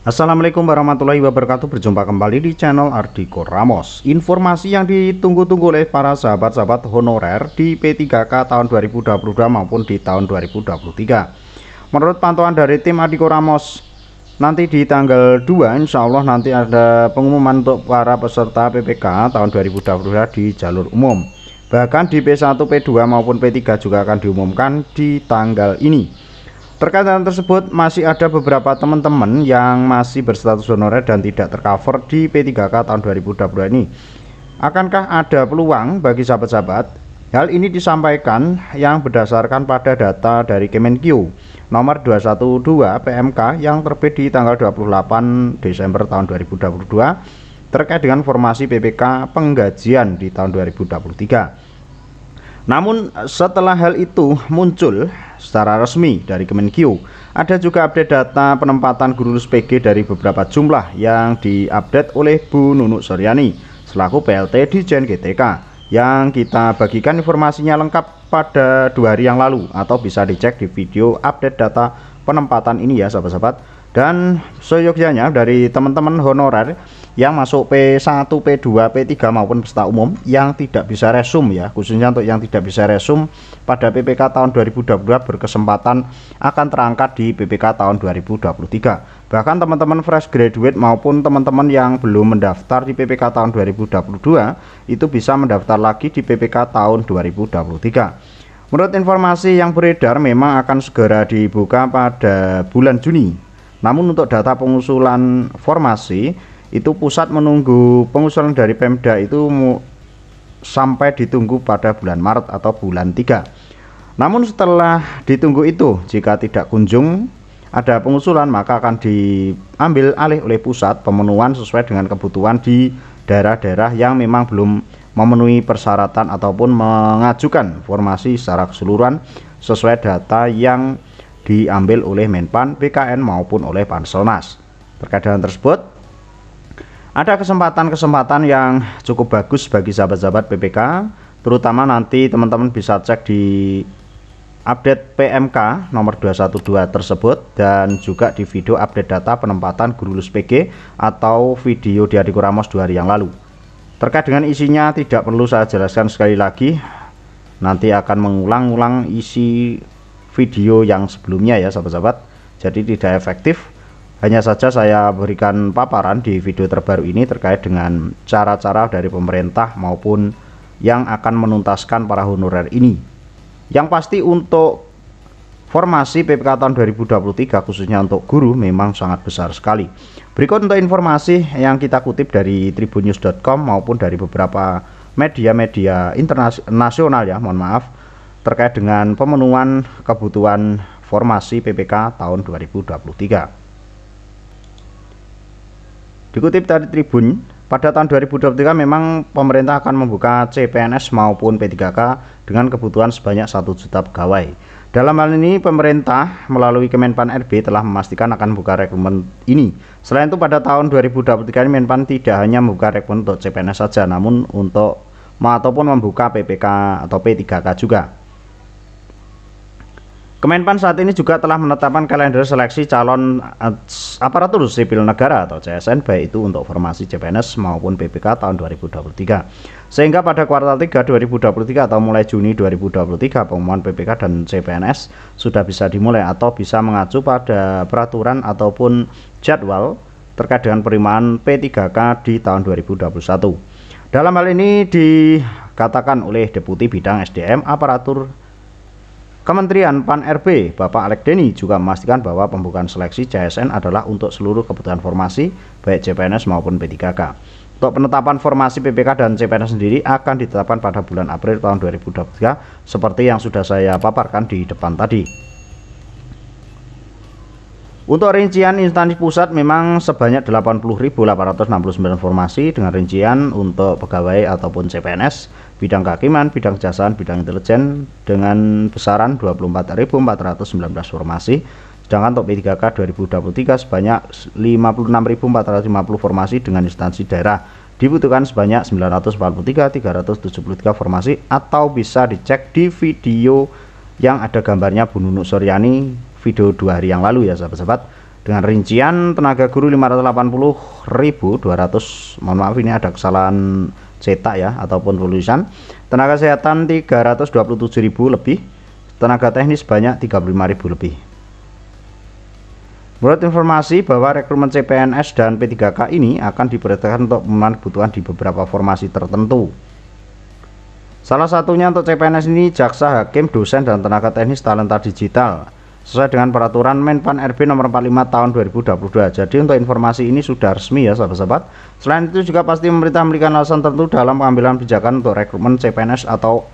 Assalamualaikum warahmatullahi wabarakatuh. Berjumpa kembali di channel Ardhiko Ramos. Informasi yang ditunggu-tunggu oleh para sahabat-sahabat honorer di P3K tahun 2022 maupun di tahun 2023. Menurut pantauan dari tim Ardhiko Ramos, nanti di tanggal 2 insya Allah nanti ada pengumuman untuk para peserta PPK tahun 2022 di jalur umum. Bahkan di P1, P2 maupun P3 juga akan diumumkan di tanggal ini. Terkait hal tersebut, masih ada beberapa teman-teman yang masih berstatus honorer dan tidak tercover di P3K tahun 2022 ini. Akankah ada peluang bagi sahabat-sahabat? Hal ini disampaikan yang berdasarkan pada data dari Kemenkeu nomor 212 PMK yang terbit di tanggal 28 Desember tahun 2022 terkait dengan formasi PPK penggajian di tahun 2023. Namun setelah hal itu muncul secara resmi dari Kemenkeu, ada juga update data penempatan guru lulus PG dari beberapa jumlah yang diupdate oleh Bu Nunuk Suryani selaku PLT Dijen GTK, yang kita bagikan informasinya lengkap pada 2 hari yang lalu, atau bisa dicek di video update data penempatan ini ya sahabat-sahabat. Dan seyogyanya dari teman-teman honorer yang masuk P1, P2, P3 maupun peserta umum yang tidak bisa resum ya, khususnya untuk yang tidak bisa resum pada PPK tahun 2022 berkesempatan akan terangkat di PPK tahun 2023. Bahkan teman-teman fresh graduate maupun teman-teman yang belum mendaftar di PPK tahun 2022 itu bisa mendaftar lagi di PPK tahun 2023. Menurut informasi yang beredar memang akan segera dibuka pada bulan Juni. Namun untuk data pengusulan formasi itu pusat menunggu pengusulan dari Pemda itu sampai ditunggu pada bulan Maret atau bulan 3. Namun setelah ditunggu itu, jika tidak kunjung ada pengusulan, maka akan diambil alih oleh pusat pemenuhan sesuai dengan kebutuhan di daerah-daerah yang memang belum memenuhi persyaratan ataupun mengajukan formasi secara keseluruhan sesuai data yang diambil oleh Menpan, BKN maupun oleh Panselnas. Terkait dengan tersebut, ada kesempatan-kesempatan yang cukup bagus bagi sahabat-sahabat PPK, terutama nanti teman-teman bisa cek di update PMK nomor 212 tersebut, dan juga di video update data penempatan guru lulus PG atau video di Ardhiko Ramos 2 hari yang lalu. Terkait dengan isinya tidak perlu saya jelaskan sekali lagi, nanti akan mengulang-ulang isi video yang sebelumnya ya sahabat-sahabat, jadi tidak efektif. Hanya saja saya berikan paparan di video terbaru ini terkait dengan cara-cara dari pemerintah maupun yang akan menuntaskan para honorer ini. Yang pasti untuk formasi PPK tahun 2023 khususnya untuk guru memang sangat besar sekali. Berikut untuk informasi yang kita kutip dari tribunnews.com maupun dari beberapa media-media internasional ya, mohon maaf, terkait dengan pemenuhan kebutuhan formasi PPK tahun 2023. Dikutip dari Tribun, pada tahun 2023 memang pemerintah akan membuka CPNS maupun P3K dengan kebutuhan sebanyak 1 juta pegawai. Dalam hal ini pemerintah melalui Kemenpan RB telah memastikan akan membuka rekrutmen ini. Selain itu pada tahun 2023 ini Menpan tidak hanya membuka rekrutmen untuk CPNS saja, namun untuk ataupun membuka PPK atau P3K juga. Kemenpan saat ini juga telah menetapkan kalender seleksi calon aparatur sipil negara atau CSN, baik itu untuk formasi CPNS maupun PPK tahun 2023. Sehingga pada kuartal 3 2023 atau mulai Juni 2023 pengumuman PPK dan CPNS sudah bisa dimulai atau bisa mengacu pada peraturan ataupun jadwal terkait dengan penerimaan P3K di tahun 2021. Dalam hal ini dikatakan oleh Deputi Bidang SDM Aparatur Kementerian Pan RB, Bapak Alek Deni, juga memastikan bahwa pembukaan seleksi CSN adalah untuk seluruh kebutuhan formasi baik CPNS maupun P3K. Untuk penetapan formasi PPK dan CPNS sendiri akan ditetapkan pada bulan April tahun 2023 seperti yang sudah saya paparkan di depan tadi. Untuk rincian instansi pusat memang sebanyak 80.869 formasi dengan rincian untuk pegawai ataupun CPNS, bidang kehakiman, bidang kejaksaan, bidang intelijen dengan besaran 24.419 formasi. Sedangkan untuk P3K 2023 sebanyak 56.450 formasi dengan instansi daerah. Dibutuhkan sebanyak 943.373 formasi, atau bisa dicek di video yang ada gambarnya Bu Nunuk Suryani video 2 hari yang lalu ya sahabat-sahabat. Dengan rincian tenaga guru 580.200, mohon maaf ini ada kesalahan cetak ya ataupun tulisan. Tenaga kesehatan 327.000 lebih, tenaga teknis banyak 35.000 lebih. Menurut informasi bahwa rekrutmen CPNS dan P3K ini akan diprioritaskan untuk memenuhi kebutuhan di beberapa formasi tertentu. Salah satunya untuk CPNS ini jaksa, hakim, dosen, dan tenaga teknis talenta digital sesuai dengan peraturan Menpan RB nomor 45 tahun 2022. Jadi untuk informasi ini sudah resmi ya sahabat-sahabat. Selain itu juga pasti pemerintah memberikan alasan tertentu dalam pengambilan kebijakan untuk rekrutmen CPNS atau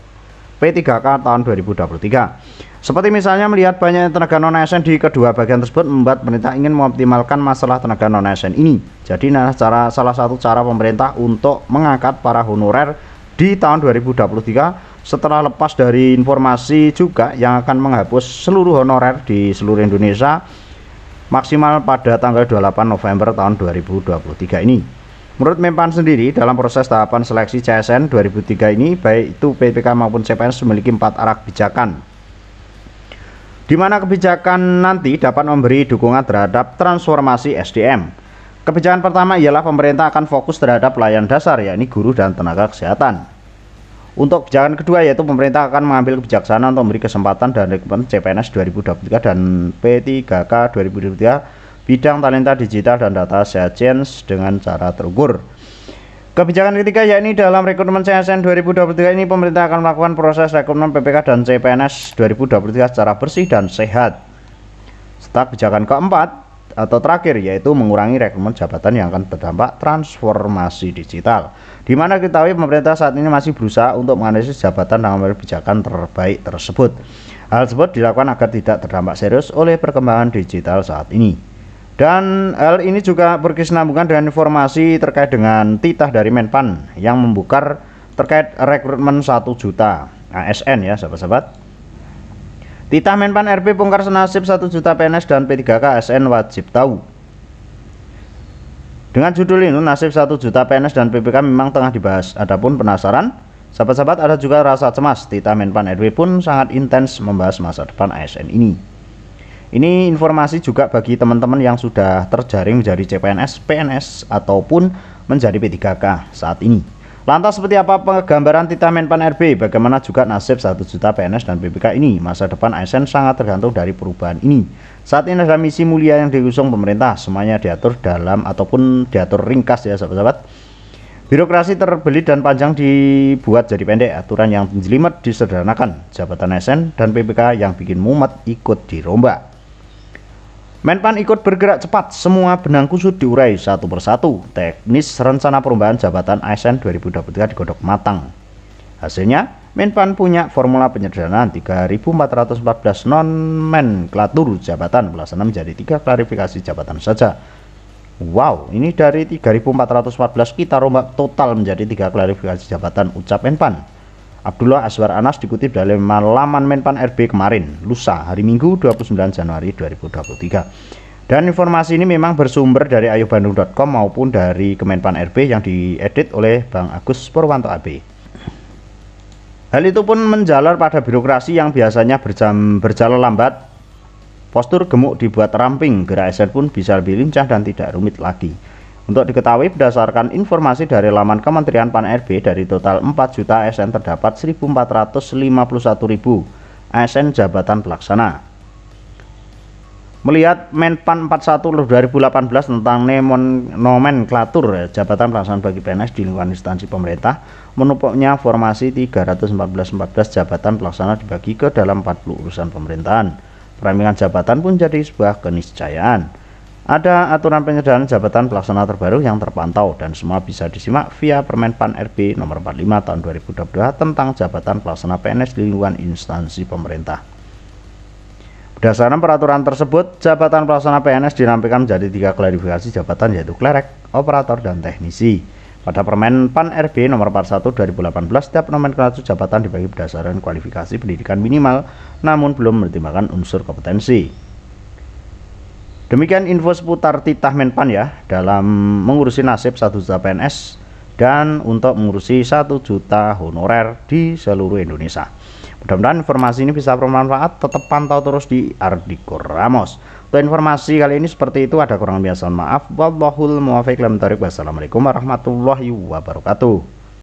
P3K tahun 2023. Seperti misalnya melihat banyaknya tenaga non-ASN di kedua bagian tersebut membuat pemerintah ingin mengoptimalkan masalah tenaga non-ASN ini. Jadi salah satu cara pemerintah untuk mengangkat para honorer di tahun 2023 setelah lepas dari informasi juga yang akan menghapus seluruh honorer di seluruh Indonesia maksimal pada tanggal 28 November tahun 2023 ini. Menurut Menpan sendiri, dalam proses tahapan seleksi CSN 2003 ini, baik itu PPK maupun CPNS memiliki 4 arah kebijakan, di mana kebijakan nanti dapat memberi dukungan terhadap transformasi SDM. Kebijakan pertama ialah pemerintah akan fokus terhadap pelayanan dasar, yakni guru dan tenaga kesehatan. Untuk kebijakan kedua yaitu pemerintah akan mengambil kebijaksanaan untuk memberi kesempatan dan rekrutmen CPNS 2023 dan P3K 2023 bidang talenta digital dan data science dengan cara terukur. Kebijakan ketiga yakni dalam rekrutmen CSN 2023 ini pemerintah akan melakukan proses rekrutmen PPK dan CPNS 2023 secara bersih dan sehat. Serta kebijakan keempat atau terakhir yaitu mengurangi rekrutmen jabatan yang akan terdampak transformasi digital, di mana kita tahu pemerintah saat ini masih berusaha untuk menganalisis jabatan dengan kebijakan terbaik tersebut. Hal tersebut dilakukan agar tidak terdampak serius oleh perkembangan digital saat ini. Dan hal ini juga berkesinambungan dengan informasi terkait dengan titah dari Menpan yang membuka terkait rekrutmen 1 juta ASN ya sahabat-sahabat. Titah Menpan RB bongkar senasib 1 juta PNS dan P3K ASN wajib tahu. Dengan judul ini, nasib 1 juta PNS dan PPK memang tengah dibahas. Adapun penasaran, sahabat-sahabat, ada juga rasa cemas. Titah Menpan RB pun sangat intens membahas masa depan ASN ini. Ini informasi juga bagi teman-teman yang sudah terjaring menjadi CPNS, PNS, ataupun menjadi P3K saat ini. Lantas seperti apa penggambaran titah Menpan RB? Bagaimana juga nasib 1 juta PNS dan PPK ini? Masa depan ASN sangat tergantung dari perubahan ini. Saat ini ada misi mulia yang diusung pemerintah, semuanya diatur dalam ataupun diatur ringkas ya sahabat-sahabat. Birokrasi terbelit dan panjang dibuat jadi pendek, aturan yang jelimet disederhanakan, jabatan ASN dan PPK yang bikin mumet ikut dirombak. Menpan ikut bergerak cepat, semua benang kusut diurai satu persatu. Teknis rencana perubahan jabatan ASN 2023 digodok matang. Hasilnya, Menpan punya formula penyederhanaan 3.414 nomenklatur jabatan pelaksana menjadi 3 klarifikasi jabatan saja. Wow, ini dari 3.414 kita rombak total menjadi 3 klarifikasi jabatan, ucap Menpan. Abdullah Azwar Anas dikutip dari laman Menpan RB kemarin, lusa, hari Minggu 29 Januari 2023. Dan informasi ini memang bersumber dari ayobandung.com maupun dari Kemenpan RB yang diedit oleh Bang Agus Purwanto AB. Hal itu pun menjalar pada birokrasi yang biasanya berjalan lambat. Postur gemuk dibuat ramping, gerak ASN pun bisa lebih lincah dan tidak rumit lagi. Untuk diketahui berdasarkan informasi dari laman Kementerian Pan RB, dari total 4 juta ASN terdapat 1.451.000 ASN jabatan pelaksana. Melihat Menpan 41 2018 tentang nomenklatur jabatan pelaksana bagi PNS di lingkungan instansi pemerintah, menumpuknya formasi 314 jabatan pelaksana dibagi ke dalam 40 urusan pemerintahan. Perampingan jabatan pun jadi sebuah keniscayaan. Ada aturan penyederhanaan jabatan pelaksana terbaru yang terpantau dan semua bisa disimak via Permenpan RB nomor 45 tahun 2022 tentang jabatan pelaksana PNS di lingkungan instansi pemerintah. Berdasarkan peraturan tersebut, jabatan pelaksana PNS dirampingkan menjadi 3 klarifikasi jabatan yaitu klerek, operator, dan teknisi. Pada Permenpan RB nomor 41 2018, setiap nomenklatur jabatan dibagi berdasarkan kualifikasi pendidikan minimal namun belum mempertimbangkan unsur kompetensi. Demikian info seputar titah Menpan ya dalam mengurusi nasib 1 juta PNS dan untuk mengurusi 1 juta honorer di seluruh Indonesia. Mudah-mudahan informasi ini bisa bermanfaat. Tetap pantau terus di Ardhiko Ramos. Untuk informasi kali ini seperti itu, ada kurang biasa maaf. Wallahul muwaffiq. Wassalamualaikum warahmatullahi wabarakatuh.